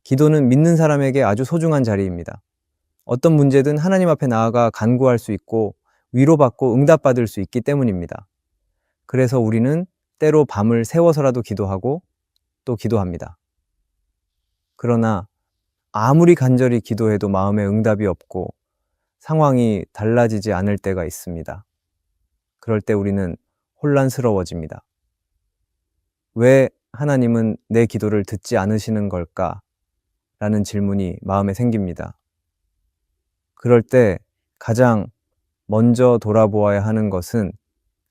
기도는 믿는 사람에게 아주 소중한 자리입니다. 어떤 문제든 하나님 앞에 나아가 간구할 수 있고 위로받고 응답받을 수 있기 때문입니다. 그래서 우리는 때로 밤을 새워서라도 기도하고 또 기도합니다. 그러나 아무리 간절히 기도해도 마음에 응답이 없고 상황이 달라지지 않을 때가 있습니다. 그럴 때 우리는 혼란스러워집니다. 왜 하나님은 내 기도를 듣지 않으시는 걸까? 라는 질문이 마음에 생깁니다. 그럴 때 가장 먼저 돌아보아야 하는 것은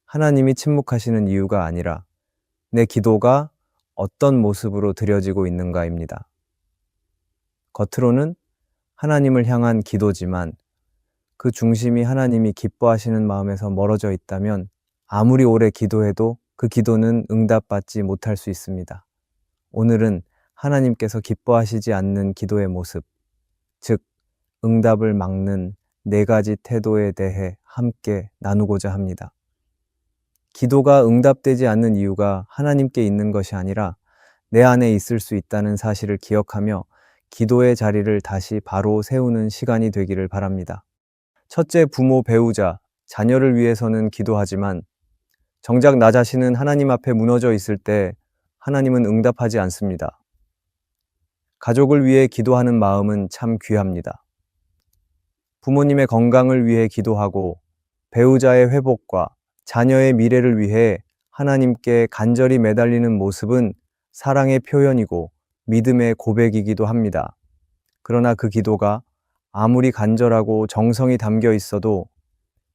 하나님이 침묵하시는 이유가 아니라 내 기도가 어떤 모습으로 드려지고 있는가입니다. 겉으로는 하나님을 향한 기도지만 그 중심이 하나님이 기뻐하시는 마음에서 멀어져 있다면 아무리 오래 기도해도 그 기도는 응답받지 못할 수 있습니다. 오늘은 하나님께서 기뻐하시지 않는 기도의 모습, 즉 응답을 막는 4가지 태도에 대해 함께 나누고자 합니다. 기도가 응답되지 않는 이유가 하나님께 있는 것이 아니라 내 안에 있을 수 있다는 사실을 기억하며 기도의 자리를 다시 바로 세우는 시간이 되기를 바랍니다. 첫째, 부모, 배우자, 자녀를 위해서는 기도하지만 정작 나 자신은 하나님 앞에 무너져 있을 때 하나님은 응답하지 않습니다. 가족을 위해 기도하는 마음은 참 귀합니다. 부모님의 건강을 위해 기도하고 배우자의 회복과 자녀의 미래를 위해 하나님께 간절히 매달리는 모습은 사랑의 표현이고 믿음의 고백이기도 합니다. 그러나 그 기도가 아무리 간절하고 정성이 담겨 있어도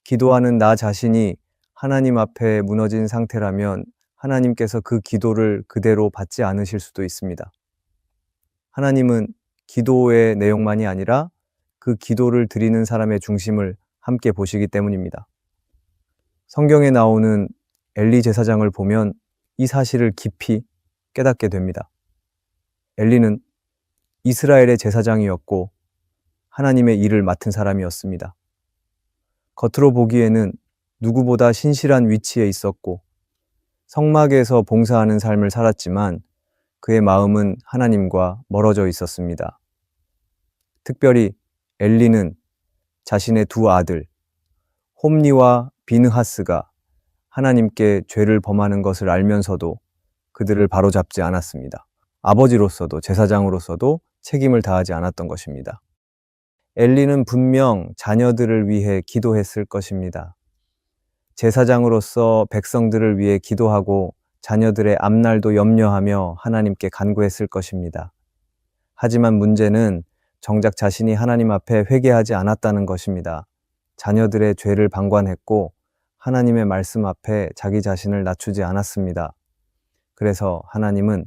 기도하는 나 자신이 하나님 앞에 무너진 상태라면 하나님께서 그 기도를 그대로 받지 않으실 수도 있습니다. 하나님은 기도의 내용만이 아니라 그 기도를 드리는 사람의 중심을 함께 보시기 때문입니다. 성경에 나오는 엘리 제사장을 보면 이 사실을 깊이 깨닫게 됩니다. 엘리는 이스라엘의 제사장이었고 하나님의 일을 맡은 사람이었습니다. 겉으로 보기에는 누구보다 신실한 위치에 있었고 성막에서 봉사하는 삶을 살았지만 그의 마음은 하나님과 멀어져 있었습니다. 특별히 엘리는 자신의 2 아들 홈니와 비느하스가 하나님께 죄를 범하는 것을 알면서도 그들을 바로잡지 않았습니다. 아버지로서도 제사장으로서도 책임을 다하지 않았던 것입니다. 엘리는 분명 자녀들을 위해 기도했을 것입니다. 제사장으로서 백성들을 위해 기도하고 자녀들의 앞날도 염려하며 하나님께 간구했을 것입니다. 하지만 문제는 정작 자신이 하나님 앞에 회개하지 않았다는 것입니다. 자녀들의 죄를 방관했고 하나님의 말씀 앞에 자기 자신을 낮추지 않았습니다. 그래서 하나님은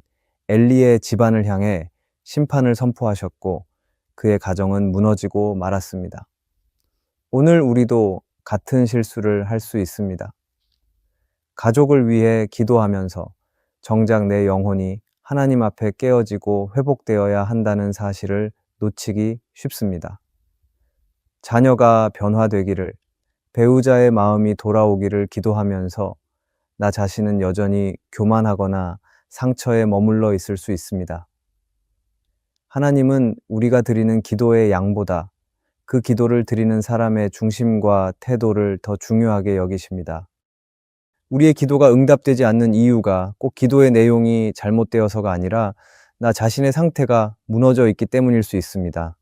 엘리의 집안을 향해 심판을 선포하셨고 그의 가정은 무너지고 말았습니다. 오늘 우리도 같은 실수를 할 수 있습니다. 가족을 위해 기도하면서 정작 내 영혼이 하나님 앞에 깨어지고 회복되어야 한다는 사실을 놓치기 쉽습니다. 자녀가 변화되기를, 배우자의 마음이 돌아오기를 기도하면서 나 자신은 여전히 교만하거나 상처에 머물러 있을 수 있습니다. 하나님은 우리가 드리는 기도의 양보다 그 기도를 드리는 사람의 중심과 태도를 더 중요하게 여기십니다. 우리의 기도가 응답되지 않는 이유가 꼭 기도의 내용이 잘못되어서가 아니라 나 자신의 상태가 무너져 있기 때문일 수 있습니다.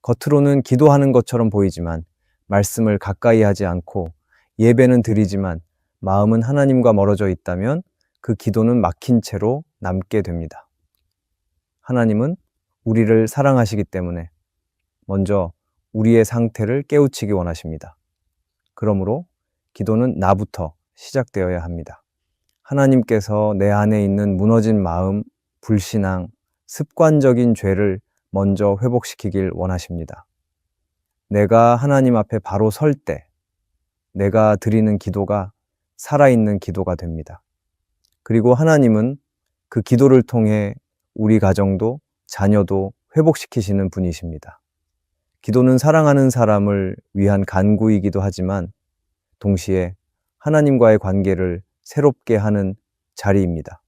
겉으로는 기도하는 것처럼 보이지만 말씀을 가까이 하지 않고 예배는 드리지만 마음은 하나님과 멀어져 있다면 그 기도는 막힌 채로 남게 됩니다. 하나님은 우리를 사랑하시기 때문에 먼저 우리의 상태를 깨우치기 원하십니다. 그러므로 기도는 나부터 시작되어야 합니다. 하나님께서 내 안에 있는 무너진 마음, 불신앙, 습관적인 죄를 먼저 회복시키길 원하십니다. 내가 하나님 앞에 바로 설 때 내가 드리는 기도가 살아있는 기도가 됩니다. 그리고 하나님은 그 기도를 통해 우리 가정도 자녀도 회복시키시는 분이십니다. 기도는 사랑하는 사람을 위한 간구이기도 하지만 동시에 하나님과의 관계를 새롭게 하는 자리입니다.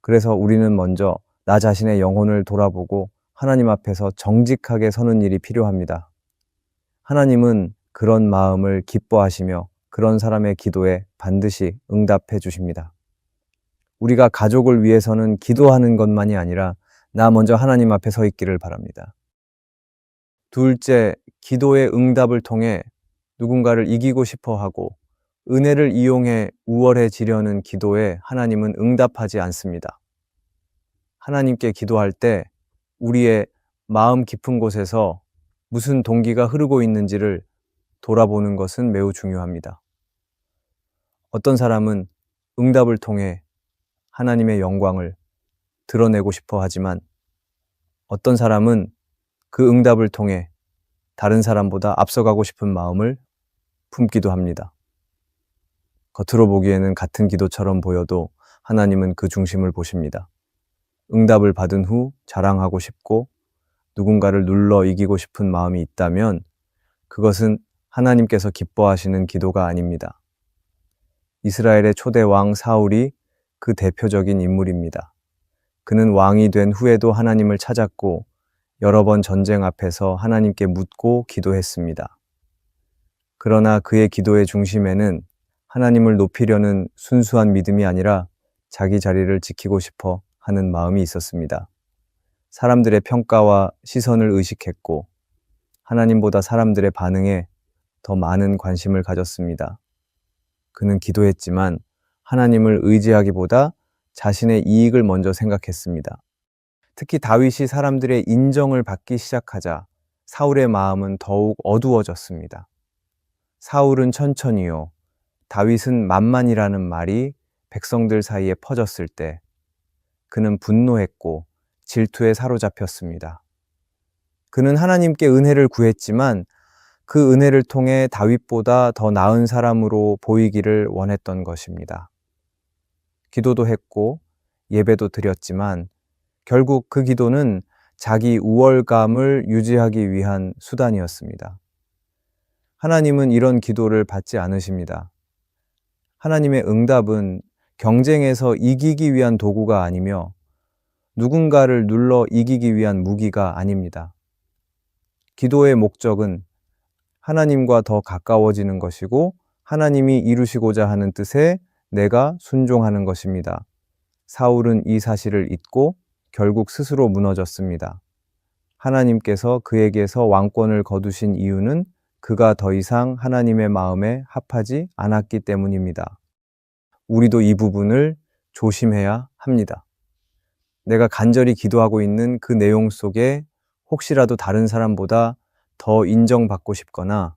그래서 우리는 먼저 나 자신의 영혼을 돌아보고 하나님 앞에서 정직하게 서는 일이 필요합니다. 하나님은 그런 마음을 기뻐하시며 그런 사람의 기도에 반드시 응답해 주십니다. 우리가 가족을 위해서는 기도하는 것만이 아니라 나 먼저 하나님 앞에 서 있기를 바랍니다. 둘째, 기도의 응답을 통해 누군가를 이기고 싶어 하고 은혜를 이용해 우월해지려는 기도에 하나님은 응답하지 않습니다. 하나님께 기도할 때 우리의 마음 깊은 곳에서 무슨 동기가 흐르고 있는지를 돌아보는 것은 매우 중요합니다. 어떤 사람은 응답을 통해 하나님의 영광을 드러내고 싶어 하지만 어떤 사람은 그 응답을 통해 다른 사람보다 앞서가고 싶은 마음을 품기도 합니다. 겉으로 보기에는 같은 기도처럼 보여도 하나님은 그 중심을 보십니다. 응답을 받은 후 자랑하고 싶고 누군가를 눌러 이기고 싶은 마음이 있다면 그것은 하나님께서 기뻐하시는 기도가 아닙니다. 이스라엘의 초대 왕 사울이 그 대표적인 인물입니다. 그는 왕이 된 후에도 하나님을 찾았고 여러 번 전쟁 앞에서 하나님께 묻고 기도했습니다. 그러나 그의 기도의 중심에는 하나님을 높이려는 순수한 믿음이 아니라 자기 자리를 지키고 싶어 하는 마음이 있었습니다. 사람들의 평가와 시선을 의식했고 하나님보다 사람들의 반응에 더 많은 관심을 가졌습니다. 그는 기도했지만 하나님을 의지하기보다 자신의 이익을 먼저 생각했습니다. 특히 다윗이 사람들의 인정을 받기 시작하자 사울의 마음은 더욱 어두워졌습니다. 사울은 천천히요, 다윗은 만만이라는 말이 백성들 사이에 퍼졌을 때 그는 분노했고 질투에 사로잡혔습니다. 그는 하나님께 은혜를 구했지만 그 은혜를 통해 다윗보다 더 나은 사람으로 보이기를 원했던 것입니다. 기도도 했고 예배도 드렸지만 결국 그 기도는 자기 우월감을 유지하기 위한 수단이었습니다. 하나님은 이런 기도를 받지 않으십니다. 하나님의 응답은 경쟁에서 이기기 위한 도구가 아니며 누군가를 눌러 이기기 위한 무기가 아닙니다. 기도의 목적은 하나님과 더 가까워지는 것이고 하나님이 이루시고자 하는 뜻에 내가 순종하는 것입니다. 사울은 이 사실을 잊고 결국 스스로 무너졌습니다. 하나님께서 그에게서 왕권을 거두신 이유는 그가 더 이상 하나님의 마음에 합하지 않았기 때문입니다. 우리도 이 부분을 조심해야 합니다. 내가 간절히 기도하고 있는 그 내용 속에 혹시라도 다른 사람보다 더 인정받고 싶거나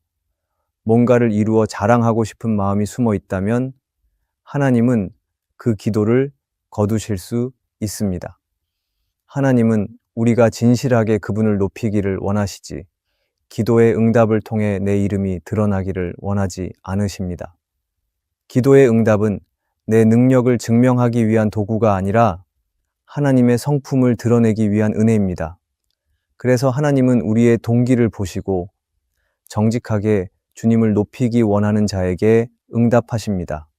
뭔가를 이루어 자랑하고 싶은 마음이 숨어 있다면 하나님은 그 기도를 거두실 수 있습니다. 하나님은 우리가 진실하게 그분을 높이기를 원하시지 기도의 응답을 통해 내 이름이 드러나기를 원하지 않으십니다. 기도의 응답은 내 능력을 증명하기 위한 도구가 아니라 하나님의 성품을 드러내기 위한 은혜입니다. 그래서 하나님은 우리의 동기를 보시고 정직하게 주님을 높이기 원하는 자에게 응답하십니다.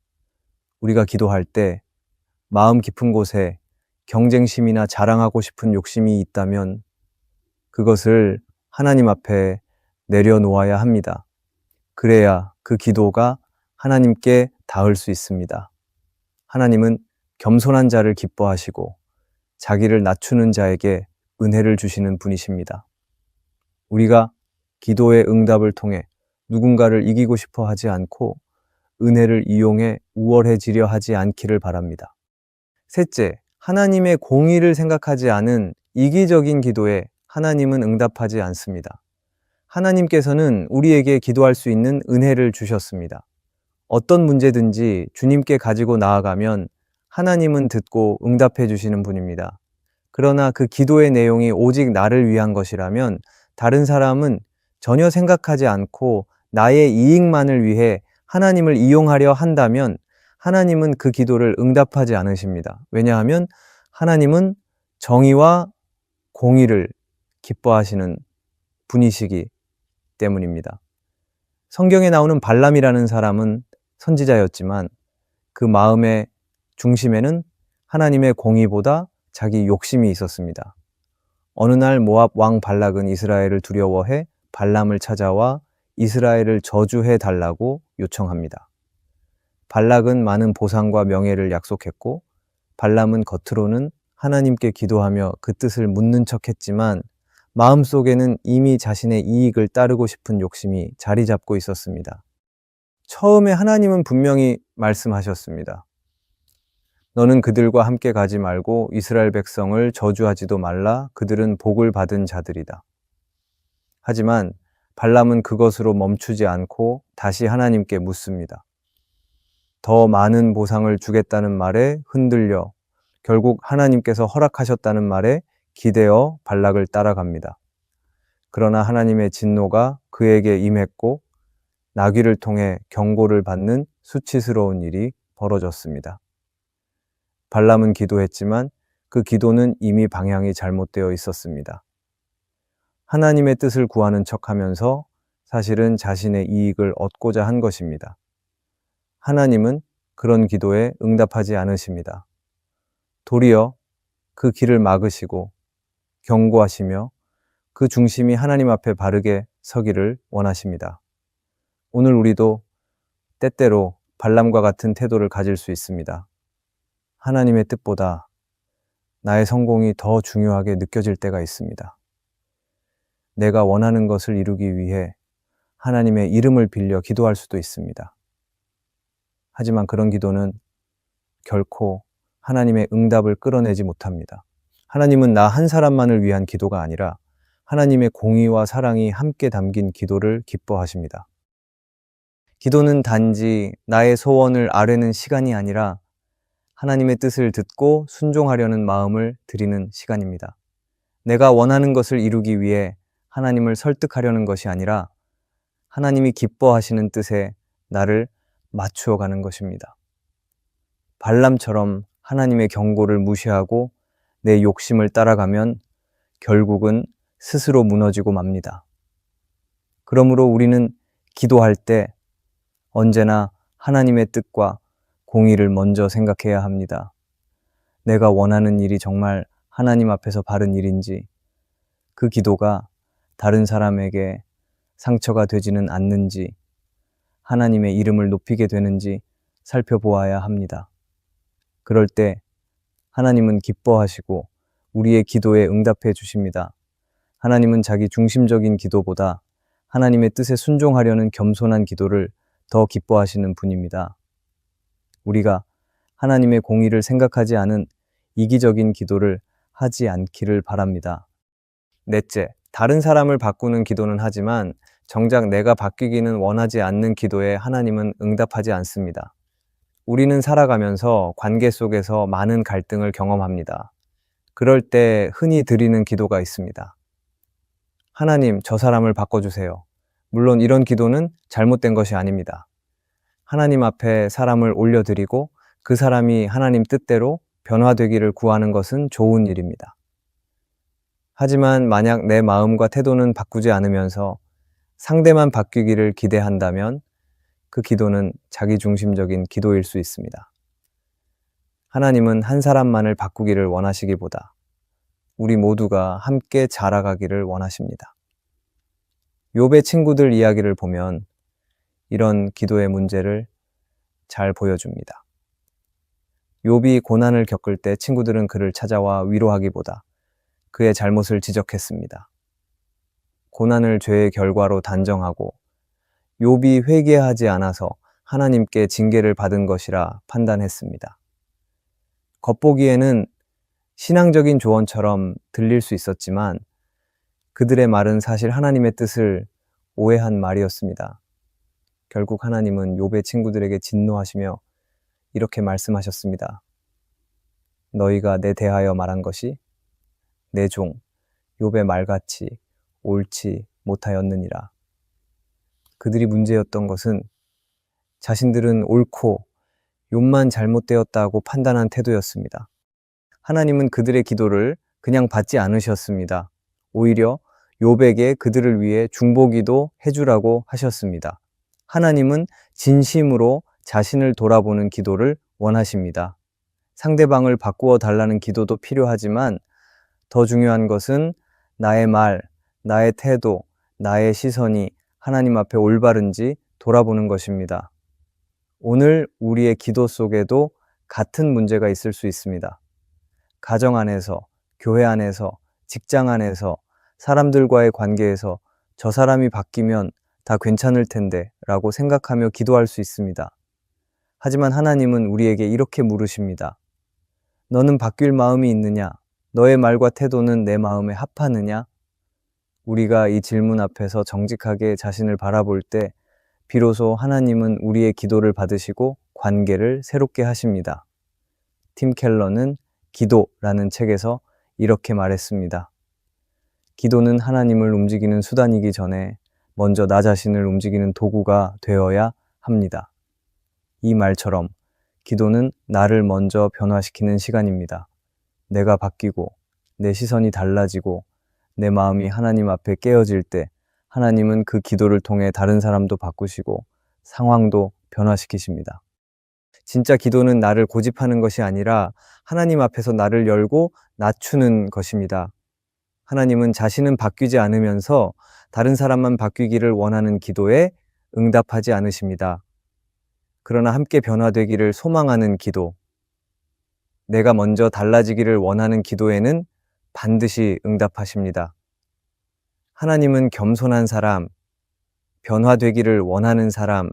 우리가 기도할 때 마음 깊은 곳에 경쟁심이나 자랑하고 싶은 욕심이 있다면 그것을 하나님 앞에 내려놓아야 합니다. 그래야 그 기도가 하나님께 닿을 수 있습니다. 하나님은 겸손한 자를 기뻐하시고 자기를 낮추는 자에게 은혜를 주시는 분이십니다. 우리가 기도의 응답을 통해 누군가를 이기고 싶어 하지 않고 은혜를 이용해 우월해지려 하지 않기를 바랍니다. 셋째, 하나님의 공의를 생각하지 않은 이기적인 기도에 하나님은 응답하지 않습니다. 하나님께서는 우리에게 기도할 수 있는 은혜를 주셨습니다. 어떤 문제든지 주님께 가지고 나아가면 하나님은 듣고 응답해 주시는 분입니다. 그러나 그 기도의 내용이 오직 나를 위한 것이라면 다른 사람은 전혀 생각하지 않고 나의 이익만을 위해 하나님을 이용하려 한다면 하나님은 그 기도를 응답하지 않으십니다. 왜냐하면 하나님은 정의와 공의를 기뻐하시는 분이시기 때문입니다. 성경에 나오는 발람이라는 사람은 선지자였지만 그 마음의 중심에는 하나님의 공의보다 자기 욕심이 있었습니다. 어느 날 모압 왕 발락은 이스라엘을 두려워해 발람을 찾아와 이스라엘을 저주해 달라고 요청합니다. 발락은 많은 보상과 명예를 약속했고 발람은 겉으로는 하나님께 기도하며 그 뜻을 묻는 척했지만 마음속에는 이미 자신의 이익을 따르고 싶은 욕심이 자리 잡고 있었습니다. 처음에 하나님은 분명히 말씀하셨습니다. 너는 그들과 함께 가지 말고 이스라엘 백성을 저주하지도 말라. 그들은 복을 받은 자들이다. 하지만 발람은 그것으로 멈추지 않고 다시 하나님께 묻습니다. 더 많은 보상을 주겠다는 말에 흔들려 결국 하나님께서 허락하셨다는 말에 기대어 발락을 따라갑니다. 그러나 하나님의 진노가 그에게 임했고 나귀를 통해 경고를 받는 수치스러운 일이 벌어졌습니다. 발람은 기도했지만 그 기도는 이미 방향이 잘못되어 있었습니다. 하나님의 뜻을 구하는 척하면서 사실은 자신의 이익을 얻고자 한 것입니다. 하나님은 그런 기도에 응답하지 않으십니다. 도리어 그 길을 막으시고 경고하시며 그 중심이 하나님 앞에 바르게 서기를 원하십니다. 오늘 우리도 때때로 발람과 같은 태도를 가질 수 있습니다. 하나님의 뜻보다 나의 성공이 더 중요하게 느껴질 때가 있습니다. 내가 원하는 것을 이루기 위해 하나님의 이름을 빌려 기도할 수도 있습니다. 하지만 그런 기도는 결코 하나님의 응답을 끌어내지 못합니다. 하나님은 나 한 사람만을 위한 기도가 아니라 하나님의 공의와 사랑이 함께 담긴 기도를 기뻐하십니다. 기도는 단지 나의 소원을 아뢰는 시간이 아니라 하나님의 뜻을 듣고 순종하려는 마음을 드리는 시간입니다. 내가 원하는 것을 이루기 위해 하나님을 설득하려는 것이 아니라 하나님이 기뻐하시는 뜻에 나를 맞추어 가는 것입니다. 발람처럼 하나님의 경고를 무시하고 내 욕심을 따라가면 결국은 스스로 무너지고 맙니다. 그러므로 우리는 기도할 때 언제나 하나님의 뜻과 공의를 먼저 생각해야 합니다. 내가 원하는 일이 정말 하나님 앞에서 바른 일인지, 그 기도가 다른 사람에게 상처가 되지는 않는지, 하나님의 이름을 높이게 되는지 살펴보아야 합니다. 그럴 때 하나님은 기뻐하시고 우리의 기도에 응답해 주십니다. 하나님은 자기 중심적인 기도보다 하나님의 뜻에 순종하려는 겸손한 기도를 더 기뻐하시는 분입니다. 우리가 하나님의 공의를 생각하지 않은 이기적인 기도를 하지 않기를 바랍니다. 넷째, 다른 사람을 바꾸는 기도는 하지만 정작 내가 바뀌기는 원하지 않는 기도에 하나님은 응답하지 않습니다. 우리는 살아가면서 관계 속에서 많은 갈등을 경험합니다. 그럴 때 흔히 드리는 기도가 있습니다. 하나님, 저 사람을 바꿔주세요. 물론 이런 기도는 잘못된 것이 아닙니다. 하나님 앞에 사람을 올려드리고 그 사람이 하나님 뜻대로 변화되기를 구하는 것은 좋은 일입니다. 하지만 만약 내 마음과 태도는 바꾸지 않으면서 상대만 바뀌기를 기대한다면 그 기도는 자기중심적인 기도일 수 있습니다. 하나님은 한 사람만을 바꾸기를 원하시기보다 우리 모두가 함께 자라가기를 원하십니다. 욥의 친구들 이야기를 보면 이런 기도의 문제를 잘 보여줍니다. 욥이 고난을 겪을 때 친구들은 그를 찾아와 위로하기보다 그의 잘못을 지적했습니다. 고난을 죄의 결과로 단정하고 욥이 회개하지 않아서 하나님께 징계를 받은 것이라 판단했습니다. 겉보기에는 신앙적인 조언처럼 들릴 수 있었지만 그들의 말은 사실 하나님의 뜻을 오해한 말이었습니다. 결국 하나님은 욥의 친구들에게 진노하시며 이렇게 말씀하셨습니다. 너희가 내 대하여 말한 것이 내 종 욥의 말같이 옳지 못하였느니라. 그들이 문제였던 것은 자신들은 옳고 욥만 잘못되었다고 판단한 태도였습니다. 하나님은 그들의 기도를 그냥 받지 않으셨습니다. 오히려 욥에게 그들을 위해 중보기도 해주라고 하셨습니다. 하나님은 진심으로 자신을 돌아보는 기도를 원하십니다. 상대방을 바꾸어 달라는 기도도 필요하지만 더 중요한 것은 나의 말, 나의 태도, 나의 시선이 하나님 앞에 올바른지 돌아보는 것입니다. 오늘 우리의 기도 속에도 같은 문제가 있을 수 있습니다. 가정 안에서, 교회 안에서, 직장 안에서, 사람들과의 관계에서 저 사람이 바뀌면 다 괜찮을 텐데 라고 생각하며 기도할 수 있습니다. 하지만 하나님은 우리에게 이렇게 물으십니다. 너는 바뀔 마음이 있느냐? 너의 말과 태도는 내 마음에 합하느냐? 우리가 이 질문 앞에서 정직하게 자신을 바라볼 때 비로소 하나님은 우리의 기도를 받으시고 관계를 새롭게 하십니다. 팀 켈러는 기도라는 책에서 이렇게 말했습니다. 기도는 하나님을 움직이는 수단이기 전에 먼저 나 자신을 움직이는 도구가 되어야 합니다. 이 말처럼 기도는 나를 먼저 변화시키는 시간입니다. 내가 바뀌고 내 시선이 달라지고 내 마음이 하나님 앞에 깨어질 때 하나님은 그 기도를 통해 다른 사람도 바꾸시고 상황도 변화시키십니다. 진짜 기도는 나를 고집하는 것이 아니라 하나님 앞에서 나를 열고 낮추는 것입니다. 하나님은 자신은 바뀌지 않으면서 다른 사람만 바뀌기를 원하는 기도에 응답하지 않으십니다. 그러나 함께 변화되기를 소망하는 기도, 내가 먼저 달라지기를 원하는 기도에는 반드시 응답하십니다. 하나님은 겸손한 사람, 변화되기를 원하는 사람,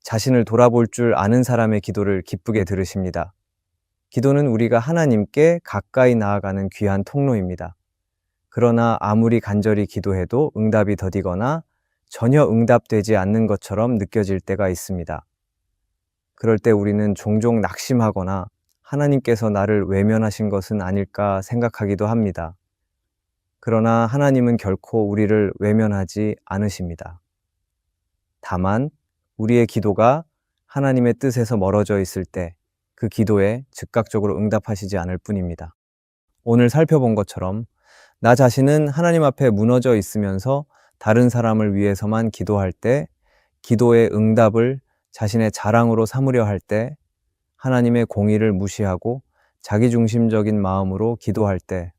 자신을 돌아볼 줄 아는 사람의 기도를 기쁘게 들으십니다. 기도는 우리가 하나님께 가까이 나아가는 귀한 통로입니다. 그러나 아무리 간절히 기도해도 응답이 더디거나 전혀 응답되지 않는 것처럼 느껴질 때가 있습니다. 그럴 때 우리는 종종 낙심하거나 하나님께서 나를 외면하신 것은 아닐까 생각하기도 합니다. 그러나 하나님은 결코 우리를 외면하지 않으십니다. 다만 우리의 기도가 하나님의 뜻에서 멀어져 있을 때 그 기도에 즉각적으로 응답하시지 않을 뿐입니다. 오늘 살펴본 것처럼 나 자신은 하나님 앞에 무너져 있으면서 다른 사람을 위해서만 기도할 때, 기도의 응답을 자신의 자랑으로 삼으려 할 때, 하나님의 공의를 무시하고 자기중심적인 마음으로 기도할 때,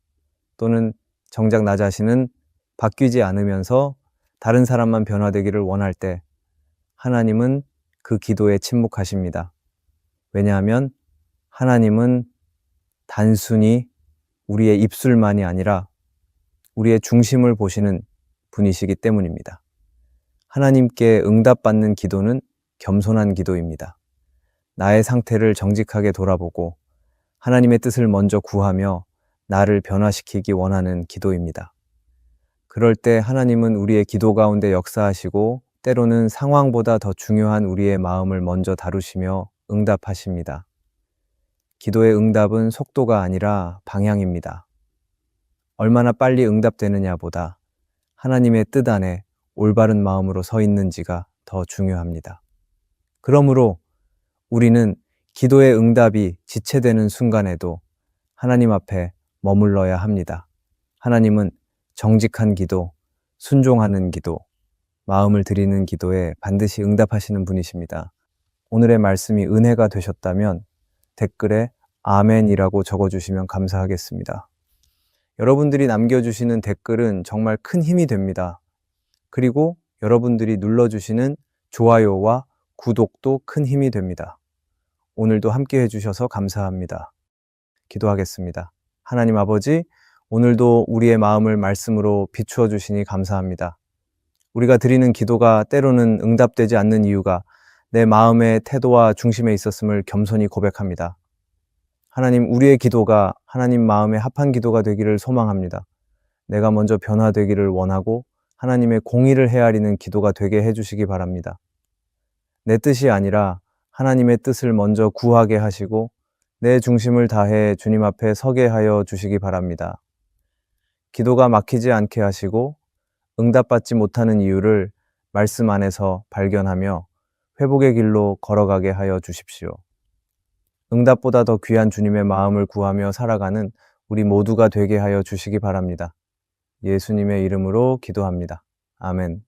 또는 정작 나 자신은 바뀌지 않으면서 다른 사람만 변화되기를 원할 때, 하나님은 그 기도에 침묵하십니다. 왜냐하면 하나님은 단순히 우리의 입술만이 아니라 우리의 중심을 보시는 분이시기 때문입니다. 하나님께 응답받는 기도는 겸손한 기도입니다. 나의 상태를 정직하게 돌아보고 하나님의 뜻을 먼저 구하며 나를 변화시키기 원하는 기도입니다. 그럴 때 하나님은 우리의 기도 가운데 역사하시고 때로는 상황보다 더 중요한 우리의 마음을 먼저 다루시며 응답하십니다. 기도의 응답은 속도가 아니라 방향입니다. 얼마나 빨리 응답되느냐보다 하나님의 뜻 안에 올바른 마음으로 서 있는지가 더 중요합니다. 그러므로 우리는 기도의 응답이 지체되는 순간에도 하나님 앞에 머물러야 합니다. 하나님은 정직한 기도, 순종하는 기도, 마음을 드리는 기도에 반드시 응답하시는 분이십니다. 오늘의 말씀이 은혜가 되셨다면 댓글에 아멘이라고 적어주시면 감사하겠습니다. 여러분들이 남겨주시는 댓글은 정말 큰 힘이 됩니다. 그리고 여러분들이 눌러주시는 좋아요와 구독도 큰 힘이 됩니다. 오늘도 함께 해주셔서 감사합니다. 기도하겠습니다. 하나님 아버지, 오늘도 우리의 마음을 말씀으로 비추어 주시니 감사합니다. 우리가 드리는 기도가 때로는 응답되지 않는 이유가 내 마음의 태도와 중심에 있었음을 겸손히 고백합니다. 하나님, 우리의 기도가 하나님 마음에 합한 기도가 되기를 소망합니다. 내가 먼저 변화되기를 원하고 하나님의 공의를 헤아리는 기도가 되게 해주시기 바랍니다. 내 뜻이 아니라 하나님의 뜻을 먼저 구하게 하시고 내 중심을 다해 주님 앞에 서게 하여 주시기 바랍니다. 기도가 막히지 않게 하시고 응답받지 못하는 이유를 말씀 안에서 발견하며 회복의 길로 걸어가게 하여 주십시오. 응답보다 더 귀한 주님의 마음을 구하며 살아가는 우리 모두가 되게 하여 주시기 바랍니다. 예수님의 이름으로 기도합니다. 아멘.